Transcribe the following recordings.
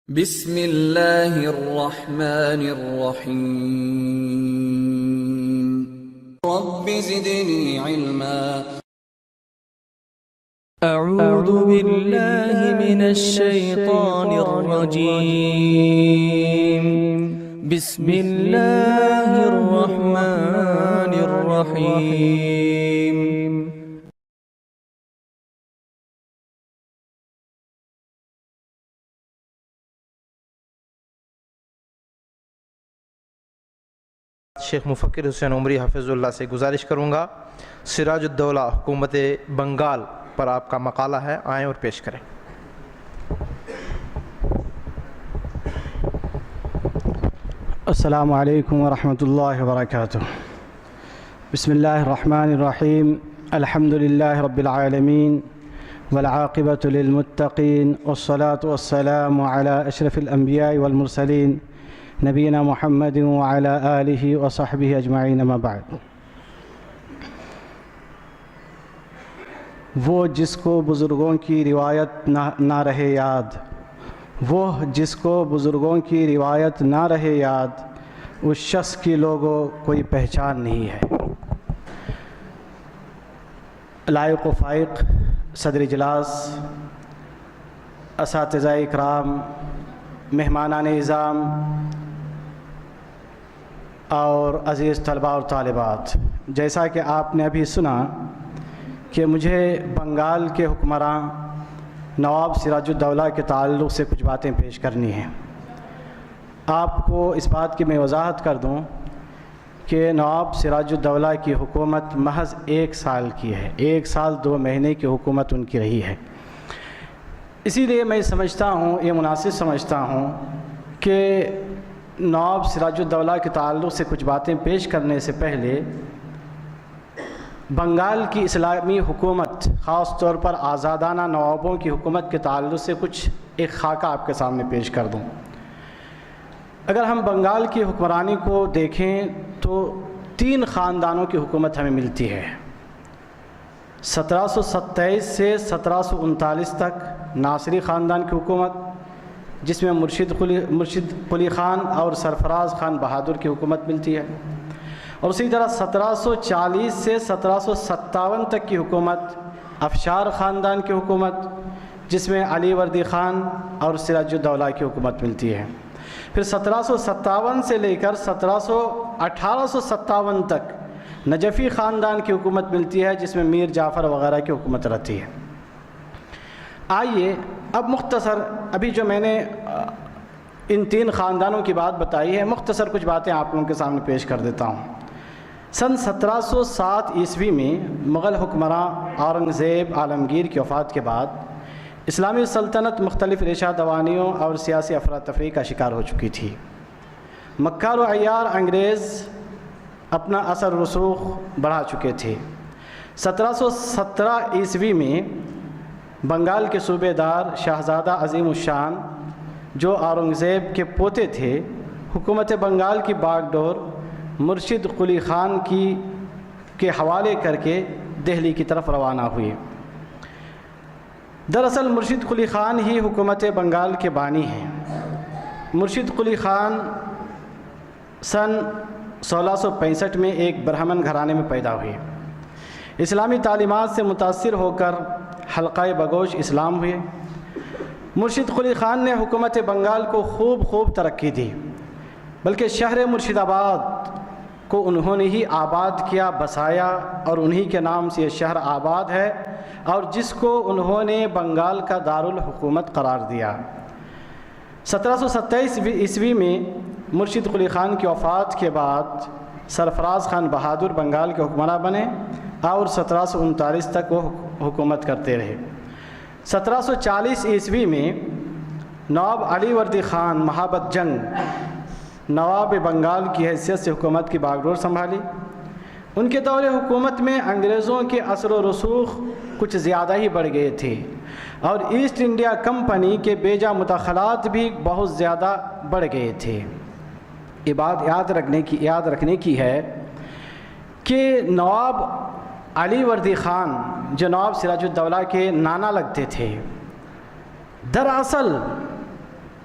بسم اللہ الرحمن الرحیم رب زدنی علما اعوذ باللہ من الشیطان الرجیم بسم اللہ الرحمن الرحیم شیخ مفکر حسین عمری حفظ اللہ سے گزارش کروں گا، سراج الدولہ حکومت بنگال پر آپ کا مقالہ ہے، آئیں اور پیش کریں۔ السلام علیکم ورحمۃ اللہ وبرکاتہ۔ بسم اللہ الرحمن الرحیم، الحمد للہ رب العالمین والعاقبۃ للمتقین والصلاة والسلام علی اشرف الانبیاء والمرسلین نبینا محمد وعلی آلہ وصحبہ اجمعین، اما بعد۔ وہ جس کو بزرگوں کی روایت نہ رہے یاد، وہ جس کو بزرگوں کی روایت نہ رہے یاد، اس شخص کی لوگوں کوئی پہچان نہیں ہے۔ لائق و فائق صدر اجلاس، اساتذہ اکرام، مہمانان اعظام اور عزیز طلباء اور طالبات، جیسا کہ آپ نے ابھی سنا کہ مجھے بنگال کے حکمراں نواب سراج الدولہ کے تعلق سے کچھ باتیں پیش کرنی ہیں۔ آپ کو اس بات کی میں وضاحت کر دوں کہ نواب سراج الدولہ کی حکومت محض 1 سال کی ہے، 1 سال 2 مہینے کی حکومت ان کی رہی ہے۔ اسی لیے میں سمجھتا ہوں، یہ مناسب سمجھتا ہوں کہ نواب سراج الدولہ کے تعلق سے کچھ باتیں پیش کرنے سے پہلے بنگال کی اسلامی حکومت، خاص طور پر آزادانہ نوابوں کی حکومت کے تعلق سے ایک خاکہ آپ کے سامنے پیش کر دوں۔ اگر ہم بنگال کی حکمرانی کو دیکھیں تو 3 خاندانوں کی حکومت ہمیں ملتی ہے۔ 1727 سے 1739 تک ناصری خاندان کی حکومت، جس میں مرشد قلی خان اور سرفراز خان بہادر کی حکومت ملتی ہے، اور اسی طرح 1740 سے 1757 تک کی حکومت افشار خاندان کی حکومت، جس میں علی وردی خان اور سراج الدولہ کی حکومت ملتی ہے۔ پھر 1757 سے لے کر 1857 تک نجفی خاندان کی حکومت ملتی ہے، جس میں میر جعفر وغیرہ کی حکومت رہتی ہے۔ آئیے اب مختصر، ابھی جو میں نے ان 3 خاندانوں کی بات بتائی ہے، مختصر کچھ باتیں آپ لوگوں کے سامنے پیش کر دیتا ہوں۔ سن 1707 عیسوی میں مغل حکمراں اورنگزیب عالمگیر کی وفات کے بعد اسلامی سلطنت مختلف ریشہ دوانیوں اور سیاسی افراتفری کا شکار ہو چکی تھی۔ مکار و عیار انگریز اپنا اثر رسوخ بڑھا چکے تھے۔ 1717 عیسوی میں بنگال کے صوبے دار شہزادہ عظیم الشان، جو اورنگزیب کے پوتے تھے، حکومت بنگال کی باغ ڈور مرشد قلی خان کے حوالے کر کے دہلی کی طرف روانہ ہوئے۔ دراصل مرشد قلی خان ہی حکومت بنگال کے بانی ہیں۔ مرشد قلی خان سن 1665 میں ایک برہمن گھرانے میں پیدا ہوئے۔ اسلامی تعلیمات سے متاثر ہو کر حلقہ بگوش اسلام ہوئے۔ مرشد قلی خان نے حکومت بنگال کو خوب ترقی دی، بلکہ شہر مرشد آباد کو انہوں نے ہی آباد کیا، بسایا، اور انہی کے نام سے یہ شہر آباد ہے، اور جس کو انہوں نے بنگال کا دارالحکومت قرار دیا۔ 1727 عیسوی میں مرشد قلی خان کی وفات کے بعد سرفراز خان بہادر بنگال کے حکمراں بنے، اور 1739 تک وہ حکومت کرتے رہے۔ 1740 عیسوی میں نواب علی وردی خان مہابت جنگ نواب بنگال کی حیثیت سے حکومت کی باغڈور سنبھالی۔ ان کے دور حکومت میں انگریزوں کے اثر و رسوخ کچھ زیادہ ہی بڑھ گئے تھے، اور ایسٹ انڈیا کمپنی کے بیجا مداخلات بھی بہت زیادہ بڑھ گئے تھے۔ یہ بات یاد رکھنے کی ہے کہ نواب علی وردی خان، جو نواب سراج الدولہ کے نانا لگتے تھے، دراصل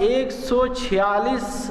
146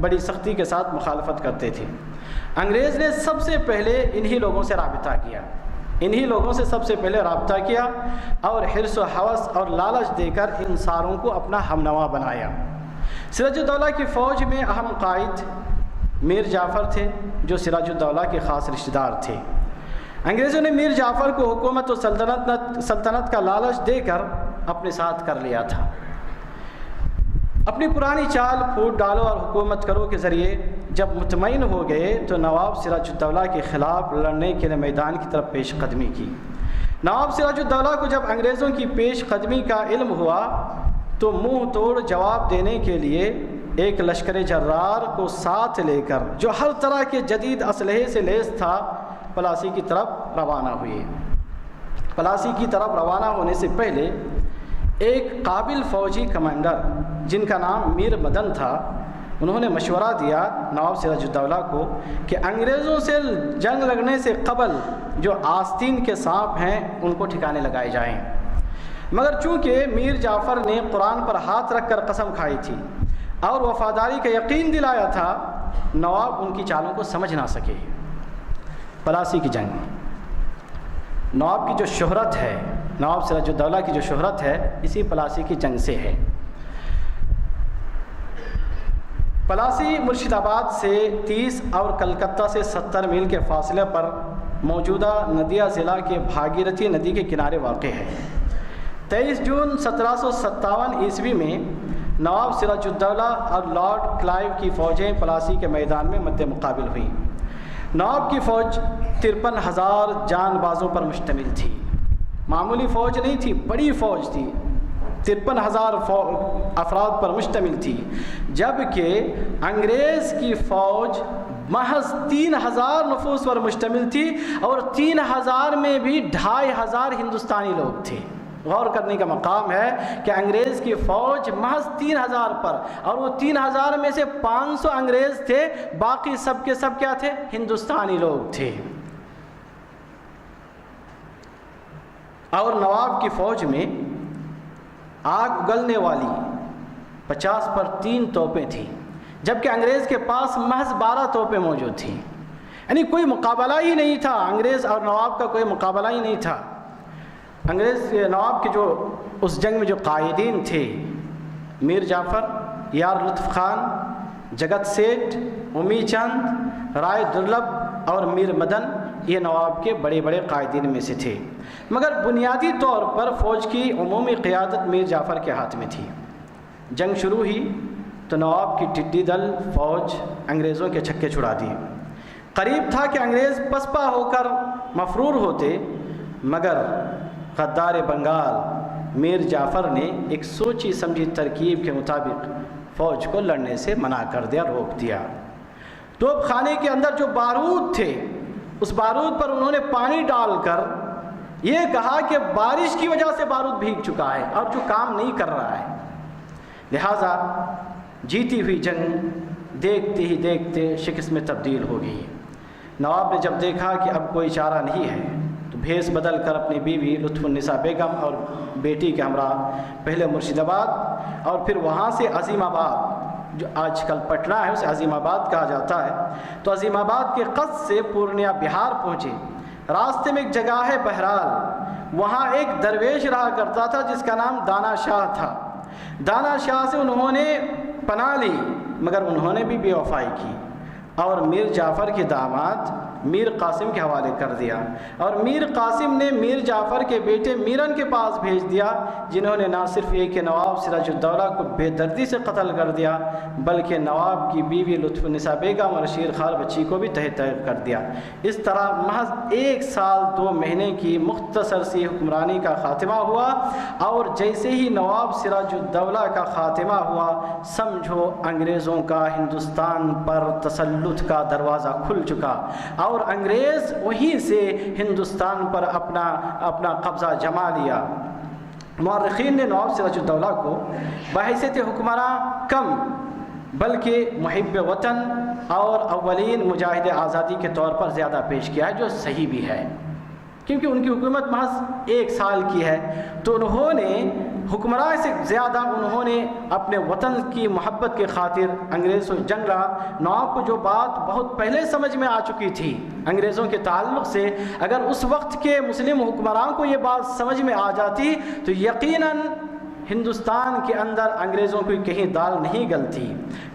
بڑی سختی کے ساتھ مخالفت کرتے تھے۔ انگریز نے سب سے پہلے انہی لوگوں سے رابطہ کیا، انہی لوگوں سے سب سے پہلے رابطہ کیا اور حرص و حوث اور لالچ دے کر ان ساروں کو اپنا ہمنوا بنایا۔ سراج الدولہ کی فوج میں اہم قائد میر جعفر تھے، جو سراج الدولہ کے خاص رشتہ دار تھے۔ انگریزوں نے میر جعفر کو حکومت و سلطنت کا لالچ دے کر اپنے ساتھ کر لیا تھا۔ اپنی پرانی چال پھوٹ ڈالو اور حکومت کرو کے ذریعے جب مطمئن ہو گئے تو نواب سراج الدولہ کے خلاف لڑنے کے لیے میدان کی طرف پیش قدمی کی۔ نواب سراج الدولہ کو جب انگریزوں کی پیش قدمی کا علم ہوا تو منہ توڑ جواب دینے کے لیے ایک لشکر جرار کو ساتھ لے کر، جو ہر طرح کے جدید اسلحے سے لیس تھا، پلاسی کی طرف روانہ ہوئے۔ پلاسی کی طرف روانہ ہونے سے پہلے ایک قابل فوجی کمانڈر جن کا نام میر مدن تھا، انہوں نے مشورہ دیا نواب سراج الدولہ کو کہ انگریزوں سے جنگ لگنے سے قبل جو آستین کے سانپ ہیں ان کو ٹھکانے لگائے جائیں، مگر چونکہ میر جعفر نے قرآن پر ہاتھ رکھ کر قسم کھائی تھی اور وفاداری کا یقین دلایا تھا، نواب ان کی چالوں کو سمجھ نہ سکے۔ پلاسی کی جنگ، نواب کی جو شہرت ہے، نواب سراج الدولہ کی جو شہرت ہے، اسی پلاسی کی جنگ سے ہے۔ پلاسی مرشد آباد سے 30 اور کلکتہ سے 70 میل کے فاصلے پر موجودہ ندیا ضلع کے بھاگیرتھی ندی کے کنارے واقع ہے۔ 23 جون 1757 عیسوی میں نواب سراج الدولہ اور لارڈ کلائیو کی فوجیں پلاسی کے میدان میں مد مقابل ہوئیں۔ نواب کی فوج 53,000 جان بازوں پر مشتمل تھی، معمولی فوج نہیں تھی، بڑی فوج تھی، 53,000 افراد پر مشتمل تھی، جبکہ انگریز کی فوج محض 3,000 نفوس پر مشتمل تھی اور 3,000 میں بھی 2,500 ہندوستانی لوگ تھے۔ غور کرنے کا مقام ہے کہ انگریز کی فوج محض 3,000 پر، اور وہ 3,000 میں سے 500 انگریز تھے، باقی سب کے سب کیا تھے؟ ہندوستانی لوگ تھے۔ اور نواب کی فوج میں آگ اگلنے والی 50 پر 3 توپیں تھیں، جبکہ انگریز کے پاس محض 12 توپیں موجود تھیں۔ یعنی کوئی مقابلہ ہی نہیں تھا، انگریز اور نواب کا کوئی مقابلہ ہی نہیں تھا۔ انگریز نواب کے جو اس جنگ میں جو قائدین تھے، میر جعفر، یار لطف خان، جگت سیٹھ، امی چند، رائے درلبھ اور میر مدن، یہ نواب کے بڑے بڑے قائدین میں سے تھے، مگر بنیادی طور پر فوج کی عمومی قیادت میر جعفر کے ہاتھ میں تھی۔ جنگ شروع ہوئی تو نواب کی ٹڈی دل فوج انگریزوں کے چھکے چھڑا دیے۔ قریب تھا کہ انگریز پسپا ہو کر مفرور ہوتے، مگر غدار بنگال میر جعفر نے ایک سوچی سمجھی ترکیب کے مطابق فوج کو لڑنے سے منع کر دیا، روک دیا۔ توپ خانے کے اندر جو بارود تھے، اس بارود پر انہوں نے پانی ڈال کر یہ کہا کہ بارش کی وجہ سے بارود بھیگ چکا ہے اور جو کام نہیں کر رہا ہے، لہٰذا جیتی ہوئی جنگ دیکھتے ہی دیکھتے شکست میں تبدیل ہو گئی۔ نواب نے جب دیکھا کہ اب کوئی چارہ نہیں ہے تو بھیس بدل کر اپنی بیوی لطف النساء بیگم اور بیٹی کے ہمراہ پہلے مرشد آباد اور پھر وہاں سے عظیم آباد، جو آج کل پٹنہ ہے اسے عظیم آباد کہا جاتا ہے، تو عظیم آباد کے قصد سے پورنیہ بہار پہنچے۔ راستے میں ایک جگہ ہے بہرحال، وہاں ایک درویش رہا کرتا تھا جس کا نام دانا شاہ تھا۔ دانا شاہ سے انہوں نے پناہ لی، مگر انہوں نے بھی بے وفائی کی اور میر جعفر کے داماد میر قاسم کے حوالے کر دیا، اور میر قاسم نے میر جعفر کے بیٹے میرن کے پاس بھیج دیا، جنہوں نے نہ صرف یہ کہ نواب سراج الدولہ کو بے دردی سے قتل کر دیا، بلکہ نواب کی بیوی لطف النساء بیگم اور شیر خال بچی کو بھی تہہ تہہ کر دیا۔ اس طرح محض 1 سال 2 مہینے کی مختصر سی حکمرانی کا خاتمہ ہوا، اور جیسے ہی نواب سراج الدولہ کا خاتمہ ہوا، سمجھو انگریزوں کا ہندوستان پر تسلط کا دروازہ کھل چکا، اور انگریز وہیں سے ہندوستان پر اپنا قبضہ جما لیا۔ مورخین نے نواب سراج الدولہ کو بحیثیت حکمراں کم بلکہ محب وطن اور اولین مجاہد آزادی کے طور پر زیادہ پیش کیا ہے، جو صحیح بھی ہے۔ کیونکہ ان کی حکومت محض 1 سال کی ہے، تو انہوں نے حکمراں سے زیادہ انہوں نے اپنے وطن کی محبت کے خاطر انگریزوں سے جنگ لڑا۔ نواب کو جو بات بہت پہلے سمجھ میں آ چکی تھی انگریزوں کے تعلق سے، اگر اس وقت کے مسلم حکمراں کو یہ بات سمجھ میں آ جاتی تو یقیناً ہندوستان کے اندر انگریزوں کو کہیں دال نہیں گلتی۔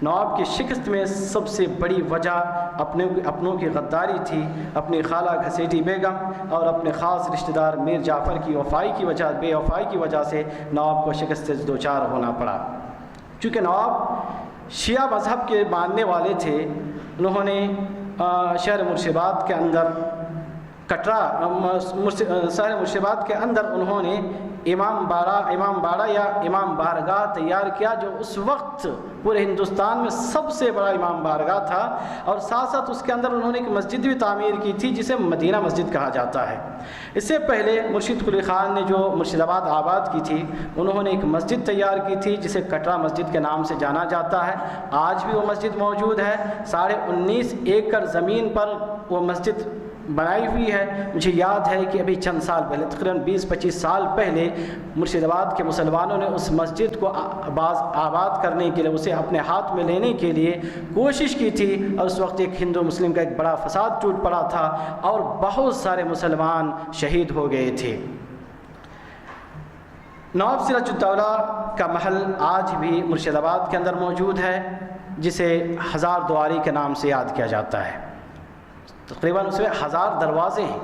نواب کی شکست میں سب سے بڑی وجہ اپنوں کی غداری تھی، اپنی خالہ گھسیٹی بیگم اور اپنے خاص رشتہ دار میر جعفر کی بے وفائی کی وجہ سے نواب کو شکست سے دوچار ہونا پڑا۔ چونکہ نواب شیعہ مذہب کے ماننے والے تھے، انہوں نے شہر مرشدآباد کے اندر شہر مرشدآباد کے اندر انہوں نے امام باڑہ یا امام بارگاہ تیار کیا، جو اس وقت پورے ہندوستان میں سب سے بڑا امام بارگاہ تھا، اور ساتھ ساتھ اس کے اندر انہوں نے ایک مسجد بھی تعمیر کی تھی جسے مدینہ مسجد کہا جاتا ہے۔ اس سے پہلے مرشد قلی خان نے جو مرشد آباد آباد کی تھی، انہوں نے ایک مسجد تیار کی تھی جسے کٹرا مسجد کے نام سے جانا جاتا ہے۔ آج بھی وہ مسجد موجود ہے، 19.5 ایکڑ زمین پر وہ مسجد بنائی ہوئی ہے۔ مجھے یاد ہے کہ ابھی چند سال پہلے، تقریباً 20-25 سال پہلے، مرشد آباد کے مسلمانوں نے اس مسجد کو آباد کرنے کے لیے، اسے اپنے ہاتھ میں لینے کے لیے کوشش کی تھی، اور اس وقت ایک ہندو مسلم کا ایک بڑا فساد ٹوٹ پڑا تھا اور بہت سارے مسلمان شہید ہو گئے تھے۔ نواب سراج الدولہ کا محل آج بھی مرشد آباد کے اندر موجود ہے، جسے 1000 دواری کے نام سے یاد کیا جاتا ہے۔ تقریباً اس میں 1000 دروازے ہیں۔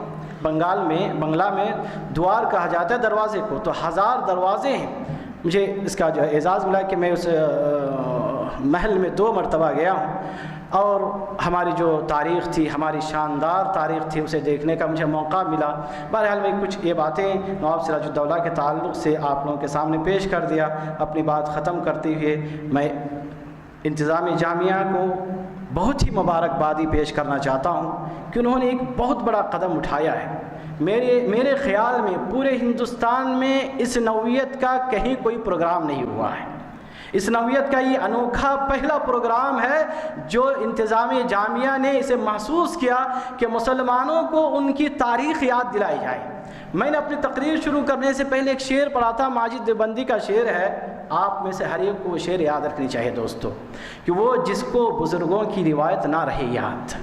بنگلہ میں دوار کہا جاتا ہے دروازے کو، تو 1000 دروازے ہیں۔ مجھے اس کا جو اعزاز ملا کہ میں اس محل میں 2 مرتبہ گیا ہوں، اور ہماری جو تاریخ تھی، ہماری شاندار تاریخ تھی، اسے دیکھنے کا مجھے موقع ملا۔ بہرحال میں کچھ یہ باتیں نواب سراج الدولہ کے تعلق سے آپ لوگوں کے سامنے پیش کر دیا۔ اپنی بات ختم کرتے ہوئے میں انتظامیہ جامعہ کو بہت ہی مبارکبادی پیش کرنا چاہتا ہوں کہ انہوں نے ایک بہت بڑا قدم اٹھایا ہے۔ میرے خیال میں پورے ہندوستان میں اس نوعیت کا کہیں کوئی پروگرام نہیں ہوا ہے۔ اس نوعیت کا یہ انوکھا پہلا پروگرام ہے جو انتظامیہ جامعہ نے اسے محسوس کیا کہ مسلمانوں کو ان کی تاریخ یاد دلائی جائے۔ میں نے اپنی تقریر شروع کرنے سے پہلے ایک شعر پڑھا تھا، ماجد دیوبندی کا شعر ہے، آپ میں سے ہر ایک کو وہ شعر یاد رکھنی چاہیے دوستو، کہ وہ جس کو بزرگوں کی روایت نہ رہے یاد،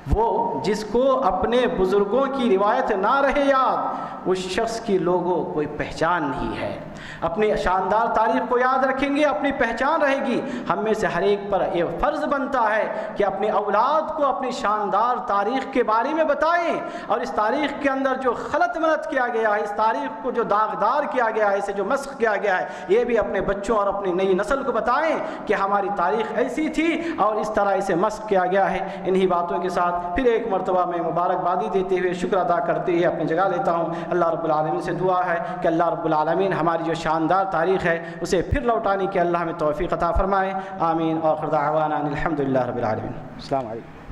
وہ جس کو اپنے بزرگوں کی روایت نہ رہے یاد، اس شخص کی لوگوں کوئی پہچان نہیں ہے۔ اپنی شاندار تاریخ کو یاد رکھیں گے، اپنی پہچان رہے گی۔ ہم میں سے ہر ایک پر یہ فرض بنتا ہے کہ اپنی اولاد کو اپنی شاندار تاریخ کے بارے میں بتائیں، اور اس تاریخ کے اندر جو خلط ملط کیا گیا ہے، اس تاریخ کو جو داغدار کیا گیا ہے، اسے جو مسخ کیا گیا ہے، یہ بھی اپنے بچوں اور اپنی نئی نسل کو بتائیں کہ ہماری تاریخ ایسی تھی اور اس طرح اسے مسخ کیا گیا ہے۔ انہی باتوں کے ساتھ پھر ایک مرتبہ میں مبارکبادی دیتے ہوئے، شکر ادا کرتے ہوئے اپنی جگہ لیتا ہوں۔ اللہ رب العالمین سے دعا ہے کہ اللہ رب العالمین ہماری جو شاندار تاریخ ہے اسے پھر لوٹانے کی اللہ ہمیں توفیق عطا فرمائے۔ آمین۔ آخر دعوانا ان الحمد للہ رب العالمین۔ السلام علیکم۔